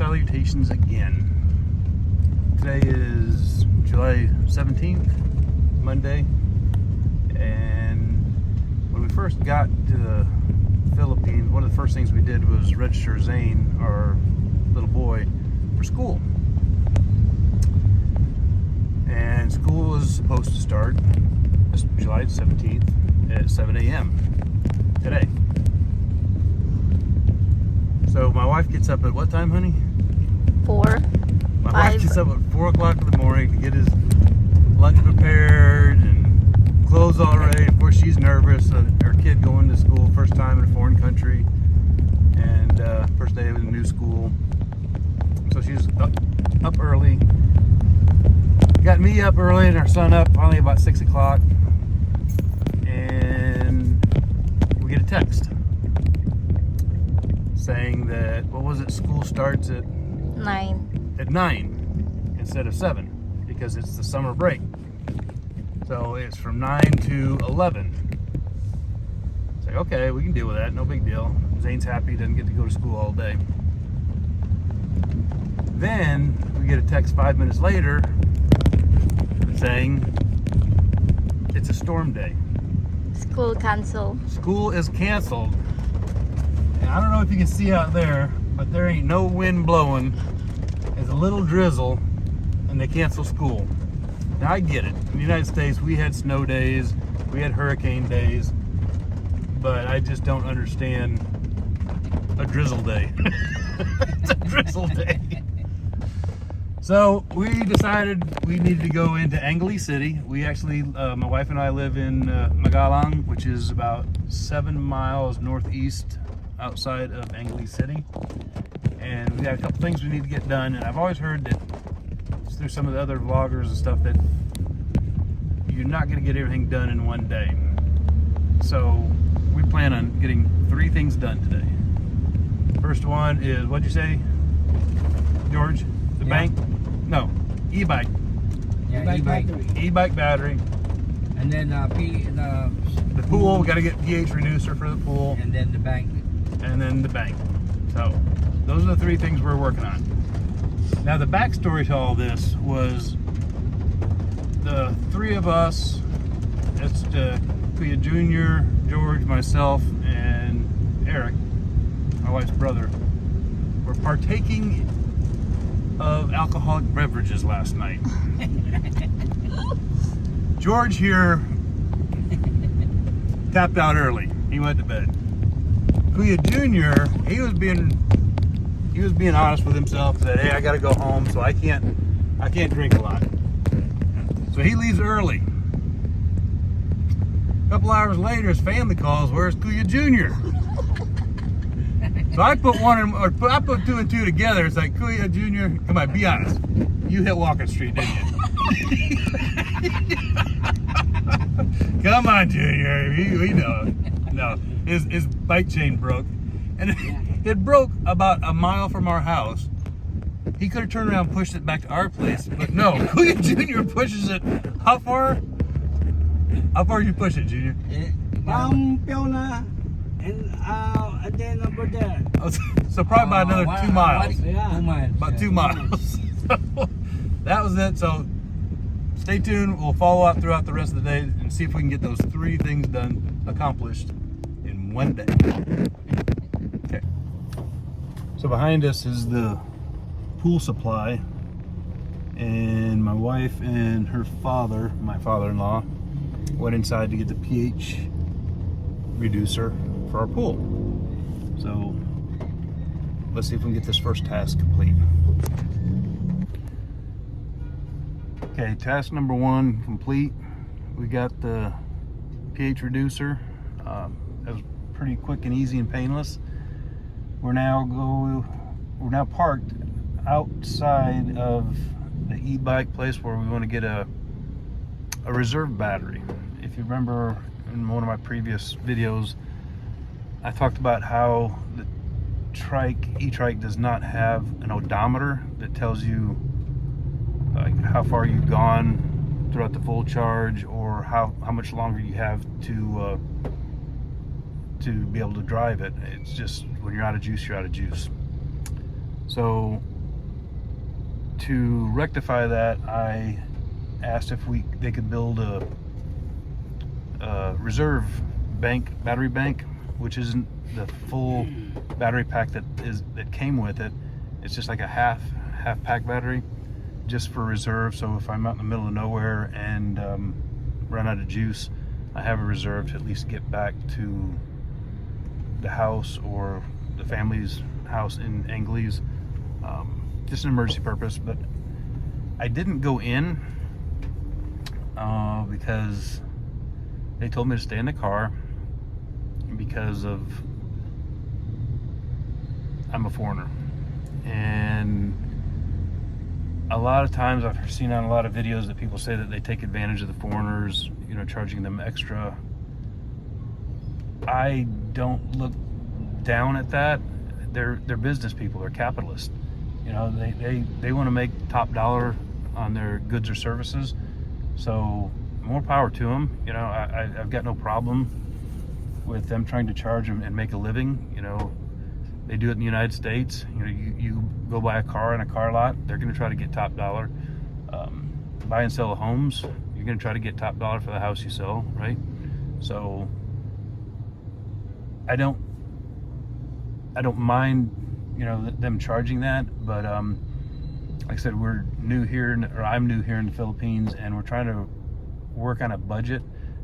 salutations again. Today is July 17th, Monday, and when we first got to the Philippines, one of the first things we did was register Zane, our little boy, for school. And school was supposed to start this July 17th at 7 a.m. today. So my wife gets up at what time, honey? 4. My 5. wife gets up at 4 o'clock in the morning to get his lunch prepared and clothes all ready. Of course, she's nervous. Her kid going to school, first time in a foreign country, and first day of a new school. So she's up early. Got me up early and our son up finally about 6 o'clock. And we get a text saying that, what was it, school starts at 9. 9 instead of 7 because it's the summer break. So it's from 9 to 11. It's like, okay, we can deal with that, no big deal. Zane's happy, doesn't get to go to school all day. Then we get a text 5 minutes later saying it's a storm day. School cancel. School is canceled. And I don't know if you can see out there, but there ain't no wind blowing. There's a little drizzle, and they cancel school. Now I get it. In the United States, we had snow days, we had hurricane days, but I just don't understand a drizzle day. It's a drizzle day. So we decided we needed to go into Angeles City. We actually, my wife and I live in Magalang, which is about 7 miles northeast outside of Angeles City. And we got a couple things we need to get done. And I've always heard that through some of the other vloggers and stuff that you're not going to get everything done in one day. So we plan on getting 3 things done today. First one is, what'd you say, George? The bank? No, e-bike. Yeah, e-bike. E-bike battery. And then The pool, we got to get pH reducer for the pool. And then the bank. And then the bank. So those are the 3 things we're working on. Now the backstory to all this was the 3 of us, it's Kuya Jr., George, myself, and Eric, my wife's brother, were partaking of alcoholic beverages last night. George here tapped out early. He went to bed. Kuya Jr., he was being honest with himself, said, hey, I gotta go home, so I can't drink a lot. So he leaves early. A couple hours later, his family calls, where's Kuya Jr.? So I put 2 and 2 together. It's like, Kuya Jr., come on, be honest. You hit Walker Street, didn't you? Come on, Junior. We know. No, his bike chain broke. And it broke about a mile from our house. He could have turned around and pushed it back to our place, but no. Kuya Jr. pushes it. How far? How far did you push it, Junior? Piona. And then over there. So probably about another 2 miles. Yeah. 2 miles. About 2 miles. So that was it. So stay tuned. We'll follow up throughout the rest of the day and see if we can get those 3 things done, accomplished in one day. Okay. So behind us is the pool supply, and my wife and her father, my father-in-law, went inside to get the pH reducer for our pool. So let's see if we can get this first task complete. Okay, task number 1 complete. We got the pH reducer. That was pretty quick and easy and painless. We're now parked outside of the e-bike place where we want to get a reserve battery. If you remember in one of my previous videos, I talked about how the e-trike does not have an odometer that tells you like how far you've gone throughout the full charge, or how much longer you have to be able to drive it. It's just when you're out of juice, you're out of juice. So to rectify that, I asked if they could build a reserve battery bank, which isn't the full battery pack that came with it. It's just like a half pack battery, just for reserve. So if I'm out in the middle of nowhere and run out of juice, I have a reserve to at least get back to the house or the family's house in Anglese. Just an emergency purpose. But I didn't go in because they told me to stay in the car because I'm a foreigner. And a lot of times I've seen on a lot of videos that people say that they take advantage of the foreigners, you know, charging them extra. I don't look down at that. They're business people, they're capitalists. You know, they want to make top dollar on their goods or services. So more power to them. You know, I've got no problem with them trying to charge them and make a living. You know, they do it in the United States. You know, you go buy a car in a car lot, they're going to try to get top dollar. Buy and sell homes, you're going to try to get top dollar for the house you sell, right? So I don't mind, you know, them charging that, but like I said, we're new here, or I'm new here in the Philippines, and we're trying to work on a budget,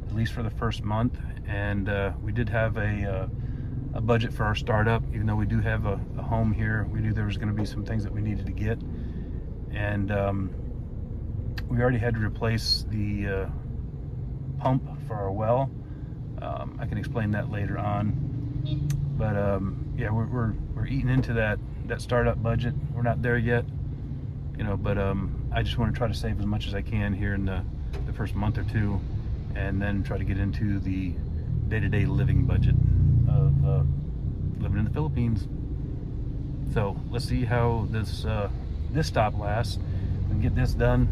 at least for the first month. And we did have a budget for our startup, even though we do have a home here. We knew there was going to be some things that we needed to get, and we already had to replace the pump for our well. I can explain that later on, but yeah, we're eating into that startup budget. We're not there yet, you know, but I just want to try to save as much as I can here in the first month or two, and then try to get into the day-to-day living budget of living in the Philippines. So let's see how this stop lasts. We can get this done.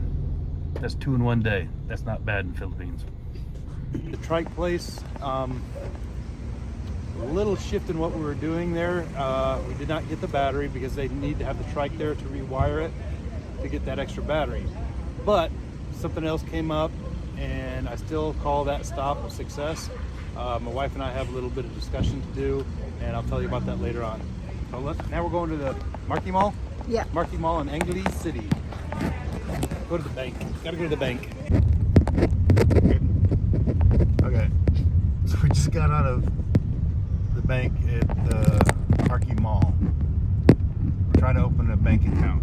That's 2 in 1 day. That's not bad in the Philippines. The trike place, a little shift in what we were doing there. We did not get the battery because they need to have the trike there to rewire it to get that extra battery. But something else came up, and I still call that stop a success. My wife and I have a little bit of discussion to do, and I'll tell you about that later on. So now we're going to the Marquee Mall? Yeah. Marquee Mall in Anglese City. Go to the bank. Gotta go to the bank. Okay. So we just got out of the bank at the Marquee Mall. We're trying to open a bank account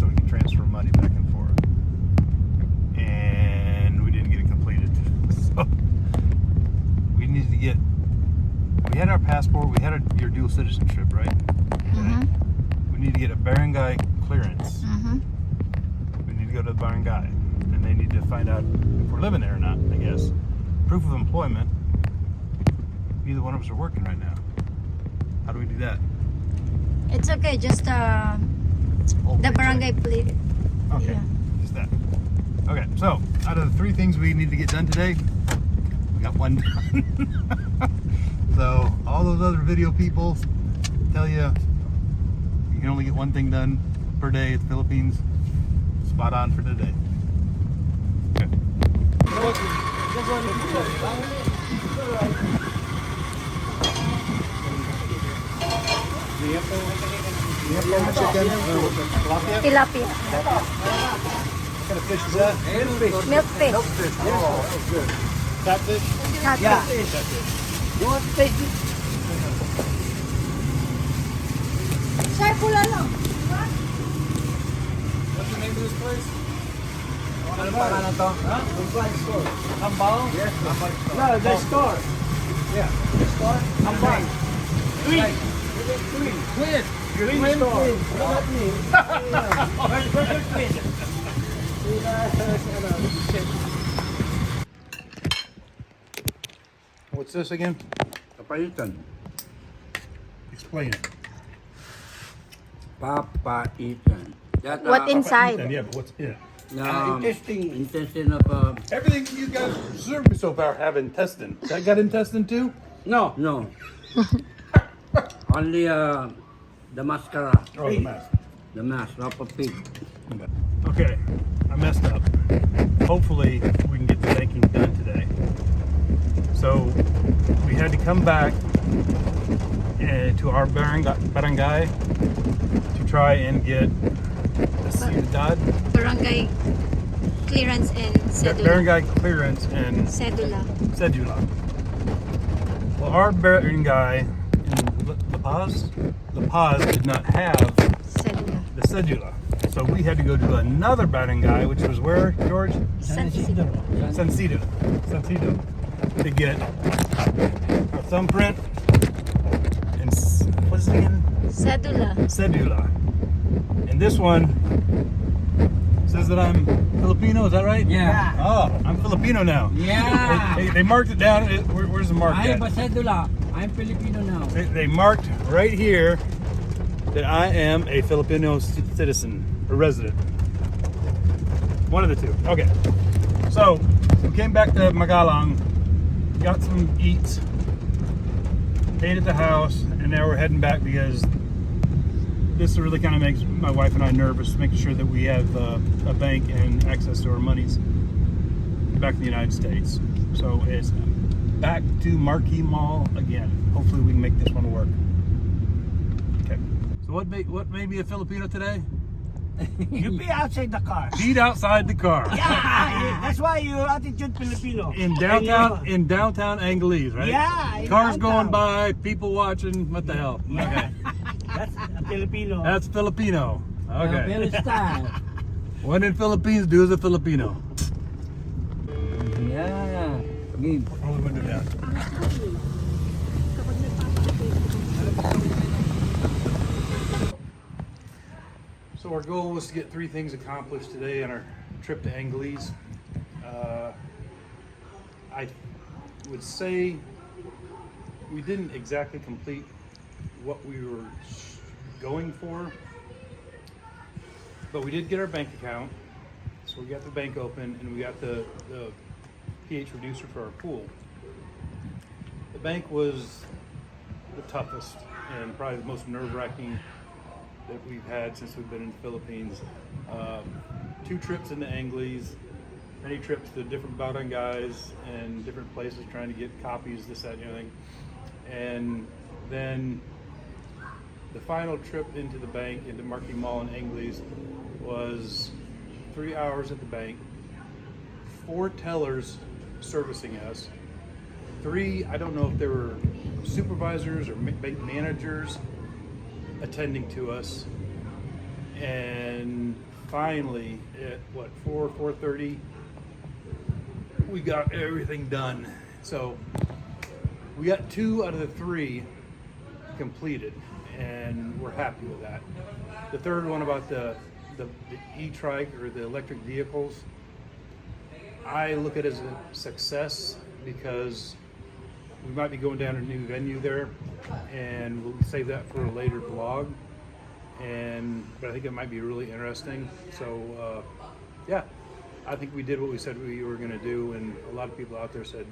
so we can transfer money back and forth. And we didn't get it completed. So we needed to get, we had our passport, we had your dual citizenship, right? Mm-hmm. We need to get a barangay clearance. Mm-hmm. We need to go to the barangay, and they need to find out if we're living there or not, I guess. Proof of employment. Neither one of us are working right now. How do we do that? It's okay, just the barangay plate. Okay, Yeah. just that. Okay, so out of the 3 things we need to get done today, we got 1 done. So all those other video people tell you can only get 1 thing done per day at the Philippines. Spot on for today. Okay. Tilapia. What kind of fish is that? Milk fish. Oh, that's good. Catfish? Catfish. You want to taste it? Sir, pula lang. What's the name of this place? Ano pangalan to? Ambal store. Ambal? Yes. No, the store. Yeah. The store. Ambal. Twin. Twin. Twin store. Look at me. Burger twin. What's this again? Papaitan. Explain it. Papaitan. That, What inside? Yeah, but what's in it? Intestine of Everything you guys served me so far have intestine. That got intestine too? no. Only the mascara. Oh, the mask. The mask, not a pig. Okay, I messed up. Hopefully we can get the banking done today. So we had to come back to our barangay to try and get the ciudad, Barangay clearance and cedula. barangay clearance and Cedula. cedula. Well, our barangay in La Paz did not have Cedula. the cedula. So we had to go to another barangay, which was where, George? San Isidro. Sancido, to get our thumbprint and what's it again? Cedula. Cedula. And this one says that I'm Filipino. Is that right? Yeah. Oh, I'm Filipino now. Yeah. They marked it down. Where's the mark I at? have a cedula. I'm Filipino now. They marked right here that I am a Filipino citizen or resident. One of the two. Okay. So we came back to Magalang, got some eats, ate at the house, and now we're heading back because this really kind of makes my wife and I nervous, making sure that we have a bank and access to our monies back in the United States. So it's back to Marquee Mall again. Hopefully we can make this one work. Okay. So what made me a Filipino today? You be outside the car. Eat outside the car. Yeah, that's why your attitude Filipino. In downtown Angeles, right? Yeah, in Cars downtown. going by, people watching. What the hell? Okay. That's a Filipino. That's Filipino. Okay. Very style. What in Philippines do as a Filipino? Yeah. Game. Roll the window down. So our goal was to get 3 things accomplished today on our trip to Angeles. I would say we didn't exactly complete what we were going for, but we did get our bank account. So we got the bank open and we got the pH reducer for our pool. The bank was the toughest and probably the most nerve-wracking that we've had since we've been in the Philippines. 2 trips into Angeles, many trips to different barangays and different places trying to get copies, this, that, and everything. And then the final trip into the bank, into Marquee Mall in Angeles, was 3 hours at the bank, 4 tellers servicing us, 3, I don't know if they were supervisors or bank managers attending to us, and finally at 4:30 we got everything done. So we got 2 out of the 3 completed and we're happy with that. The third one about the e-trike or the electric vehicles, I look at it as a success because we might be going down a new venue there, and we'll save that for a later vlog. But I think it might be really interesting. So yeah, I think we did what we said we were going to do, and a lot of people out there said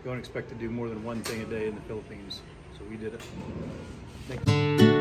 don't expect to do more than 1 thing a day in the Philippines. So we did it. Thank you.